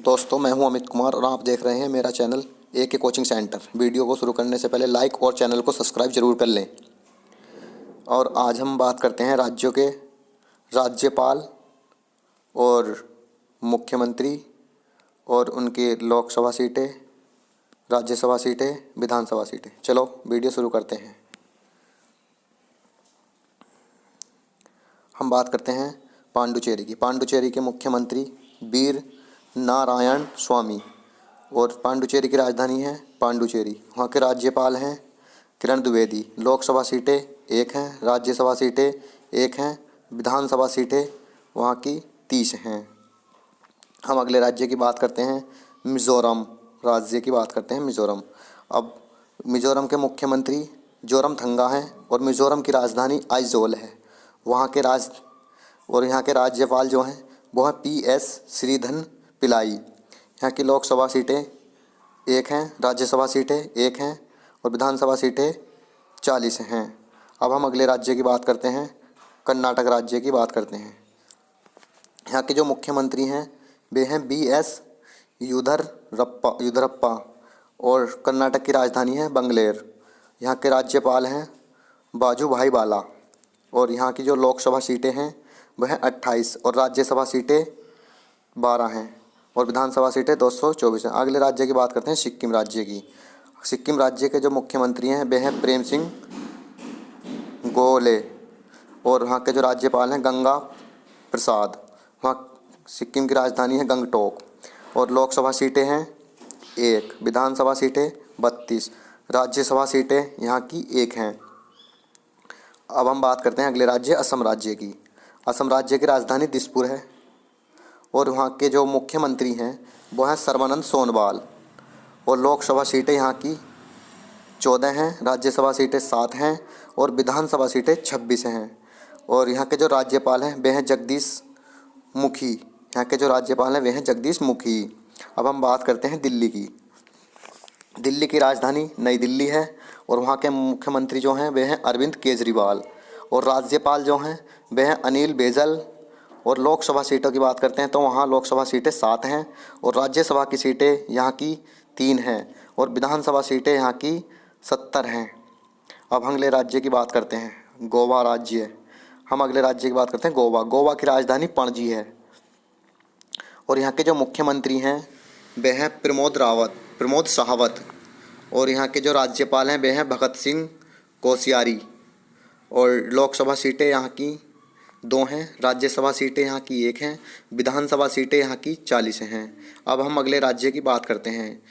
दोस्तों, मैं हूं अमित कुमार और आप देख रहे हैं मेरा channel AK coaching centre. Video को शुरू करने से पहले लाइक और चैनल को सब्सक्राइब जरूर कर लें। और आज हम बात करते हैं राज्यों के राज्यपाल और मुख्यमंत्री और उनकी लोकसभा सीटें, राज्यसभा सीटें, विधानसभा सीटें। चलो वीडियो शुरू करते हैं। हम बात करते हैं पांडुचेरी की। पांडुचेरी के मुख्यमंत्री वीर नारायण स्वामी और पांडुचेरी की राजधानी है पांडुचेरी। वहाँ के राज्यपाल हैं किरण द्विवेदी। लोकसभा सीटें 1 हैं, राज्यसभा सीटें 1 हैं, विधानसभा सीटें वहाँ की 30 हैं। हम अगले राज्य की बात करते हैं मिज़ोरम राज्य की बात करते हैं मिज़ोरम। अब मिज़ोरम के मुख्यमंत्री जोरमथंगा हैं और मिज़ोरम की राजधानी आइजोल है। वहाँ के राज्यपाल जो हैं वो हैं PS श्रीधन पिल्लाई। यहाँ की लोकसभा सीटें 1 हैं, राज्यसभा सीटें 1 हैं और विधानसभा सीटें 40 हैं। अब हम अगले राज्य की बात करते हैं, कर्नाटक राज्य की बात करते हैं। यहाँ के जो मुख्यमंत्री हैं वे हैं BS येदियुरप्पा और कर्नाटक की राजधानी है बंगलेर। यहाँ के राज्यपाल हैं वाजुभाई वाला और यहाँ की जो लोकसभा सीटें हैं वह 28 और राज्यसभा सीटें 12 हैं और विधानसभा सीटें 224 हैं। अगले राज्य की बात करते हैं सिक्किम राज्य की। सिक्किम राज्य के जो मुख्यमंत्री हैं वे हैं प्रेम सिंह गोले और वहाँ के जो राज्यपाल हैं गंगा प्रसाद। वहाँ सिक्किम की राजधानी है गंगटोक और लोकसभा सीटें हैं 1, विधानसभा सीटें 32, राज्यसभा सीटें यहाँ की 1 हैं। अब हम बात करते हैं अगले राज्य असम राज्य की। असम राज्य की राजधानी दिसपुर है और वहाँ के जो मुख्यमंत्री हैं वो हैं सर्बानंद सोनोवाल और लोकसभा सीटें यहाँ की 14 हैं, राज्यसभा सीटें 7 हैं और विधानसभा सीटें 26 हैं। और यहाँ के जो राज्यपाल हैं वे हैं जगदीश मुखी। यहाँ के जो राज्यपाल हैं वे हैं जगदीश मुखी। अब हम बात करते हैं दिल्ली की। दिल्ली की राजधानी नई दिल्ली है और वहाँ के मुख्यमंत्री जो हैं वे हैं अरविंद केजरीवाल और राज्यपाल जो हैं वे हैं अनिल बैजल। और लोकसभा सीटों की बात करते हैं तो वहाँ लोकसभा सीटें 7 हैं और राज्यसभा की सीटें यहाँ की 3 हैं और विधानसभा सीटें यहाँ की 70 हैं। अब अगले राज्य की बात करते हैं गोवा राज्य। हम अगले राज्य की बात करते हैं गोवा। गोवा की राजधानी पणजी है और यहाँ के जो मुख्यमंत्री हैं वे हैं प्रमोद सावंत और यहाँ के जो राज्यपाल हैं वे हैं भगत सिंह कोश्यारी और लोकसभा सीटें यहाँ की 2 हैं, राज्यसभा सीटें यहाँ की 1 हैं, विधानसभा सीटें यहाँ की 40 हैं। अब हम अगले राज्य की बात करते हैं।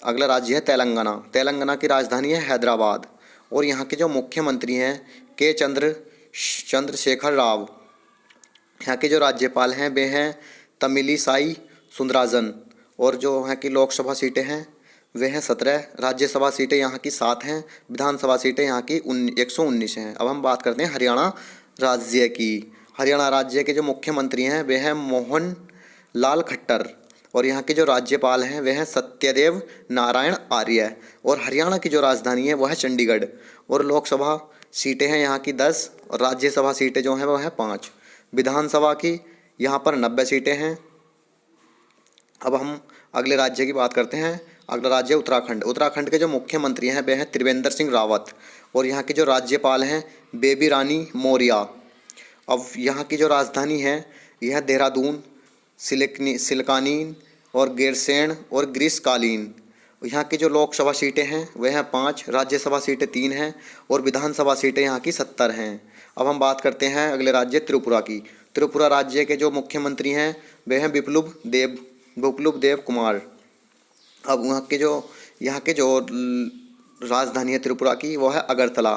अगला राज्य है तेलंगाना। तेलंगाना की राजधानी है हैदराबाद और यहाँ के जो मुख्यमंत्री हैं के चंद्रशेखर राव। यहाँ के जो राज्यपाल हैं वे हैं तमिलिसाई सुंदरराजन और जो यहाँ की लोकसभा सीटें हैं वे हैं 17, राज्यसभा सीटें यहाँ की 7 हैं, विधानसभा सीटें यहाँ की 119 हैं। अब हम बात करते हैं हरियाणा राज्य की। हरियाणा राज्य के जो मुख्यमंत्री हैं वे हैं मोहन लाल खट्टर और यहाँ के जो राज्यपाल हैं वे हैं सत्यदेव नारायण आर्य और हरियाणा की जो राजधानी है वह है चंडीगढ़ और लोकसभा सीटें हैं यहाँ की 10 और राज्यसभा सीटें जो हैं वह हैं 5। विधानसभा की यहाँ पर 90 सीटें हैं। अब हम अगले राज्य की बात करते हैं। अगला राज्य उत्तराखंड। उत्तराखंड के जो मुख्यमंत्री हैं वे हैं त्रिवेंद्र सिंह रावत और यहाँ के जो राज्यपाल हैं बेबी रानी मौर्य। अब यहाँ की जो राजधानी है यह देहरादून, सिलकानीन और गैरसैंण और ग्रीष्मकालीन। यहाँ की जो लोकसभा सीटें हैं वह हैं 5, राज्यसभा सीटें 3 हैं और विधानसभा सीटें यहाँ की 70 हैं। अब हम बात करते हैं अगले राज्य त्रिपुरा की। त्रिपुरा राज्य के जो मुख्यमंत्री हैं वे हैं विप्लव देव कुमार। अब यहाँ के जो राजधानी है त्रिपुरा की वो है अगरतला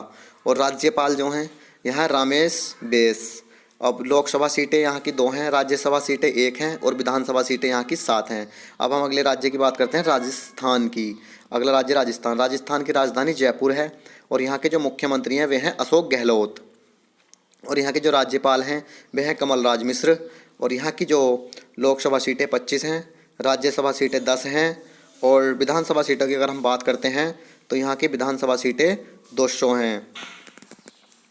और राज्यपाल जो हैं यह है रमेश बैस। अब लोकसभा सीटें यहाँ की 2 हैं, राज्यसभा सीटें 1 हैं और विधानसभा सीटें यहाँ की 7 हैं। अब हम अगले राज्य की बात करते हैं राजस्थान की। अगला राज्य राजस्थान। राजस्थान की राजधानी जयपुर है और यहाँ के जो मुख्यमंत्री हैं वे हैं अशोक गहलोत और यहाँ के जो राज्यपाल हैं वे हैं कमलराज मिश्र और यहाँ की जो लोकसभा सीटें 25 हैं, राज्यसभा सीटें 10 हैं और विधानसभा सीटों की अगर हम बात करते हैं तो यहाँ की विधानसभा सीटें 200 हैं।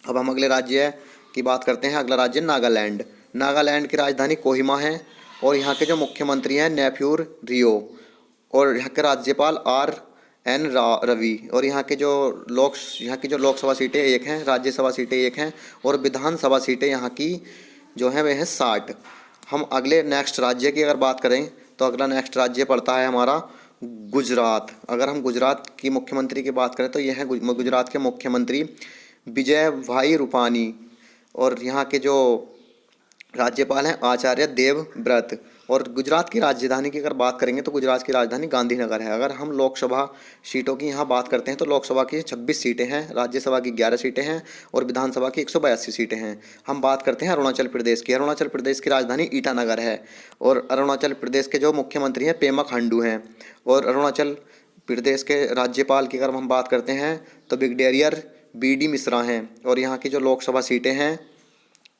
अब हम अगले राज्य की बात करते हैं। अगला राज्य नागालैंड। नागालैंड की राजधानी कोहिमा है और यहाँ के जो मुख्यमंत्री हैं नेफ्यूर रियो, और यहाँ के राज्यपाल RN रवि, और यहाँ की जो लोकसभा सीटें 1 हैं, राज्यसभा सीटें 1 हैं, और विधानसभा सीटें यहाँ की जो हैं वे हैं 60। हम अगले नेक्स्ट राज्य की अगर बात करें तो अगला नेक्स्ट राज्य पड़ता है हमारा गुजरात। अगर हम गुजरात की मुख्यमंत्री की बात करें तो यह है गुजरात के मुख्यमंत्री विजय भाई रूपानी, और यहाँ के जो राज्यपाल हैं आचार्य देवव्रत। और गुजरात की राजधानी की अगर बात करेंगे तो गुजरात की राजधानी गांधीनगर है। अगर हम लोकसभा सीटों की यहाँ बात करते हैं तो लोकसभा की 26 सीटें हैं, राज्यसभा की 11 सीटें हैं, और विधानसभा की 182 सीटें हैं। हम बात करते हैं अरुणाचल प्रदेश की। अरुणाचल प्रदेश की राजधानी ईटानगर है, और अरुणाचल प्रदेश के जो मुख्यमंत्री हैं पेमा खांडू हैं। और अरुणाचल प्रदेश के राज्यपाल की अगर हम बात करते हैं तो ब्रिगेडियर BD मिश्रा हैं। और यहाँ की जो लोकसभा सीटें हैं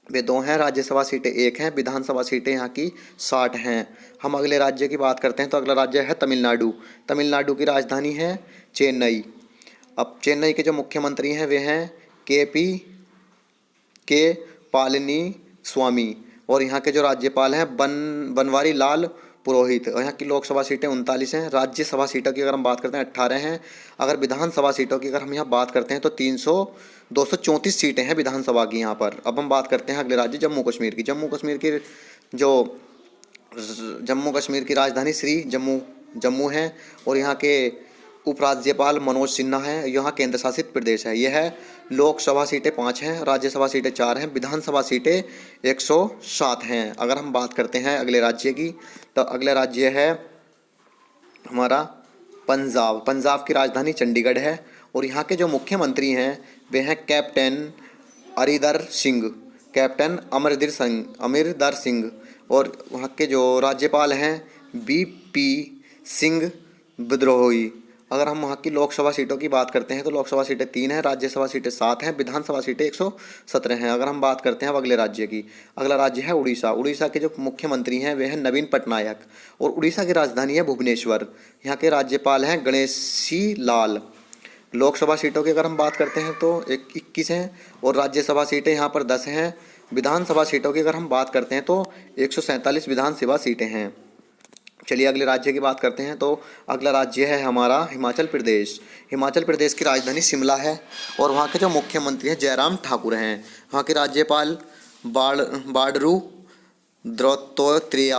वे 2 हैं, राज्यसभा सीटें 1 हैं, विधानसभा सीटें यहाँ की 60 हैं। हम अगले राज्य की बात करते हैं तो अगला राज्य है तमिलनाडु। तमिलनाडु की राजधानी है चेन्नई। अब चेन्नई के जो मुख्यमंत्री हैं वे हैं के पालनी स्वामी, और यहाँ के जो राज्यपाल हैं बनवारी लाल पुरोहित। और यहाँ की लोकसभा सीटें 39 हैं, राज्यसभा सीटों की अगर हम बात करते हैं 18 हैं। अगर विधानसभा सीटों की अगर हम यहाँ बात करते हैं तो 234 सीटें हैं विधानसभा की यहाँ पर। अब हम बात करते हैं अगले राज्य जम्मू कश्मीर की। जम्मू कश्मीर की राजधानी जम्मू है, और यहाँ के उपराज्यपाल मनोज सिन्हा है। यहाँ केंद्र शासित प्रदेश है। यह लोकसभा सीटें 5 हैं, राज्यसभा सीटें 4 हैं, विधानसभा सीटें 107 हैं। अगर हम बात करते हैं अगले राज्य की तो अगला राज्य है हमारा पंजाब। पंजाब की राजधानी चंडीगढ़ है, और यहाँ के जो मुख्यमंत्री हैं वे हैं कैप्टन अमरिंदर सिंह, और वहाँ के जो राज्यपाल हैं BP सिंह बदनोई। अगर हम वहाँ की लोकसभा सीटों की बात करते हैं तो लोकसभा सीटें 3 हैं, राज्यसभा सीटें 7 हैं, विधानसभा सीटें 117 हैं। अगर हम बात करते हैं अब अगले राज्य की, अगला राज्य है उड़ीसा। उड़ीसा के जो मुख्यमंत्री हैं वे हैं नवीन पटनायक, और उड़ीसा की राजधानी है भुवनेश्वर। यहाँ के राज्यपाल हैं गणेशी लाल। लोकसभा सीटों की अगर हम बात करते हैं तो 21 हैं, और राज्यसभा सीटें यहाँ पर 10 हैं। विधानसभा सीटों की अगर हम बात करते हैं तो 147 विधानसभा सीटें हैं। चलिए अगले राज्य की बात करते हैं तो अगला राज्य है हमारा हिमाचल प्रदेश। हिमाचल प्रदेश की राजधानी शिमला है, और वहाँ के जो मुख्यमंत्री हैं जयराम ठाकुर हैं। वहाँ के राज्यपाल बाडरू दत्तात्रेय।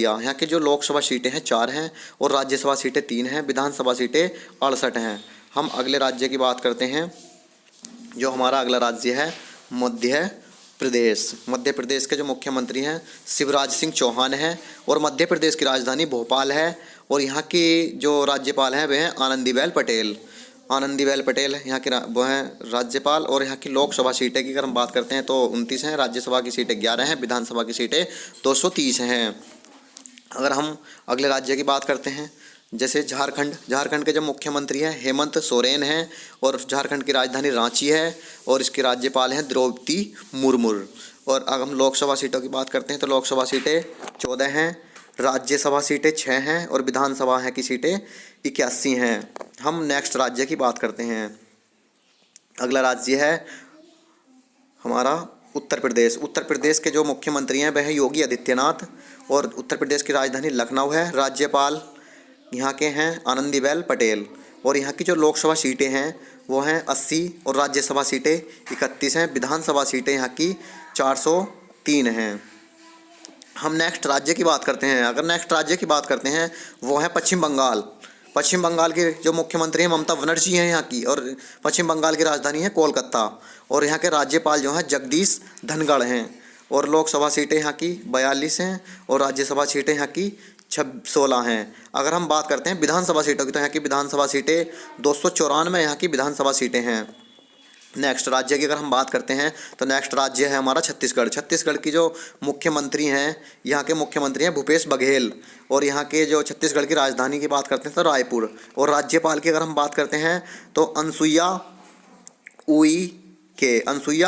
यहाँ की जो लोकसभा सीटें हैं 4 हैं, और राज्यसभा सीटें 3 हैं, विधानसभा सीटें 68 हैं। हम अगले राज्य की बात करते हैं, जो हमारा अगला राज्य है मध्य प्रदेश के जो मुख्यमंत्री हैं शिवराज सिंह चौहान हैं, और मध्य प्रदेश की राजधानी भोपाल है। और यहाँ की जो राज्यपाल हैं वे हैं आनंदीबेन पटेल यहाँ के वो हैं राज्यपाल। और यहाँ की लोकसभा सीटें की अगर हम बात करते हैं तो 29 हैं, राज्यसभा की सीटें 11 हैं, विधानसभा की सीटें 230 हैं। अगर हम अगले राज्य की बात करते हैं जैसे झारखंड के जो मुख्यमंत्री हैं हेमंत सोरेन हैं, और झारखंड की राजधानी रांची है, और इसके राज्यपाल हैं द्रौपदी मुर्मू। और अगर हम लोकसभा सीटों की बात करते हैं तो लोकसभा सीटें 14 हैं, राज्यसभा सीटें 6 हैं, और विधानसभा की सीटें 81 हैं। हम नेक्स्ट राज्य की बात करते हैं। अगला राज्य है हमारा उत्तर प्रदेश के जो मुख्यमंत्री हैं वह हैं योगी आदित्यनाथ, और उत्तर प्रदेश की राजधानी लखनऊ है। राज्यपाल यहाँ के हैं आनंदीबेन पटेल, और यहाँ की जो लोकसभा सीटें हैं वो हैं 80, और राज्यसभा सीटें 31 हैं, विधानसभा सीटें यहाँ की 403 हैं। हम नेक्स्ट राज्य की बात करते हैं। अगर नेक्स्ट राज्य की बात करते हैं वो है पश्चिम बंगाल के जो मुख्यमंत्री हैं ममता बनर्जी हैं यहाँ की, और पश्चिम बंगाल की राजधानी है कोलकाता, और यहाँ के राज्यपाल जो हैं जगदीश धनखड़ हैं। और लोकसभा सीटें यहाँ की 42 हैं, और राज्यसभा सीटें यहाँ की 16 हैं। अगर हम बात करते हैं विधानसभा सीटों की तो यहाँ की विधानसभा सीटें 294 यहाँ की विधानसभा सीटें हैं। नेक्स्ट राज्य की अगर हम बात करते हैं तो नेक्स्ट राज्य है हमारा छत्तीसगढ़ की जो मुख्यमंत्री हैं यहाँ के मुख्यमंत्री हैं भूपेश बघेल, और यहाँ के जो छत्तीसगढ़ की राजधानी की बात करते हैं तो रायपुर। और राज्यपाल की अगर हम बात करते हैं तो अनसुईया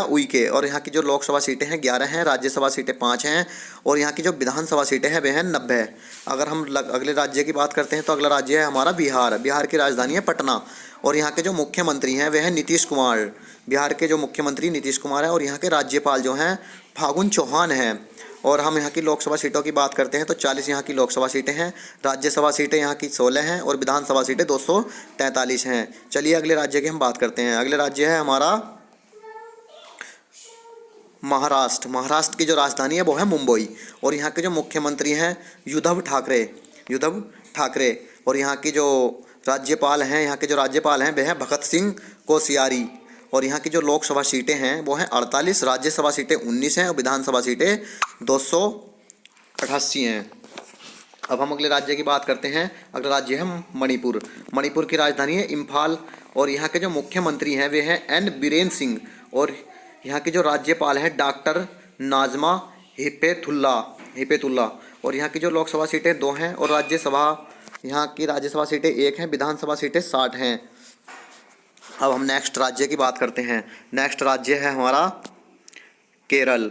उइके, और यहाँ की जो लोकसभा सीटें हैं 11 हैं, राज्यसभा सीटें 5 हैं, और यहाँ की जो विधानसभा सीटें हैं वे हैं 90। अगर हम अगले राज्य की बात करते हैं तो अगला राज्य है हमारा बिहार की राजधानी है पटना, और यहाँ के जो मुख्यमंत्री हैं वे हैं नीतीश कुमार। बिहार के जो मुख्यमंत्री नीतीश कुमार हैं, और यहाँ के राज्यपाल जो हैं फागुन चौहान हैं। और हम यहाँ की लोकसभा सीटों की बात करते हैं तो 40 यहाँ की लोकसभा सीटें हैं, राज्यसभा सीटें यहाँ की 16 हैं और विधानसभा सीटें 243 हैं। चलिए अगले राज्य की हम बात करते हैं। अगले राज्य है हमारा महाराष्ट्र। महाराष्ट्र की जो राजधानी है वो है मुंबई और यहाँ के जो मुख्यमंत्री हैं उद्धव ठाकरे और यहाँ की जो राज्यपाल हैं वे हैं भगत सिंह कोश्यारी और यहाँ की जो लोकसभा सीटें हैं वो हैं 48, राज्यसभा सीटें 19 हैं और विधानसभा सीटें 288 हैं। अब हम अगले राज्य की बात करते हैं। अगला राज्य है मणिपुर। मणिपुर की राजधानी है इम्फाल और यहाँ के जो मुख्यमंत्री हैं वे हैं एन बीरेन सिंह और यहाँ की जो राज्यपाल है डॉक्टर नाजमा हिपेतुल्ला और यहाँ की जो लोकसभा सीटें 2 हैं और यहाँ की राज्यसभा सीटें 1 हैं, विधानसभा सीटें 60 हैं। अब हम नेक्स्ट राज्य की बात करते हैं। नेक्स्ट राज्य है हमारा केरल।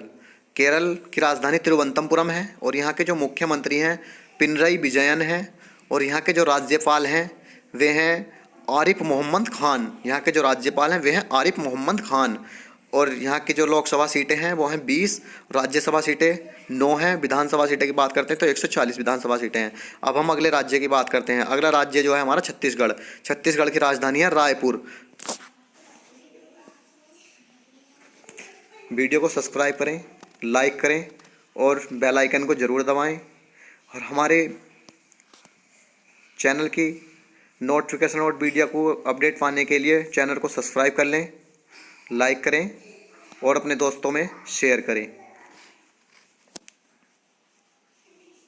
केरल की राजधानी तिरुवनंतपुरम है और यहाँ के जो मुख्यमंत्री हैं पिनरई विजयन हैं और यहाँ के जो राज्यपाल हैं वे हैं आरिफ मोहम्मद खान और यहाँ की जो लोकसभा सीटें हैं वो हैं 20, राज्यसभा सीटें 9 हैं, विधानसभा सीटें की बात करते हैं तो 140 विधानसभा सीटें हैं। अब हम अगले राज्य की बात करते हैं। अगला राज्य जो है हमारा छत्तीसगढ़। छत्तीसगढ़ की राजधानी है रायपुर। वीडियो को सब्सक्राइब करें, लाइक करें और बेल आइकन को ज़रूर दबाएं और हमारे चैनल की नोटिफिकेशन और वीडियो को अपडेट पाने के लिए चैनल को सब्सक्राइब कर लें, लाइक करें और अपने दोस्तों में शेयर करें।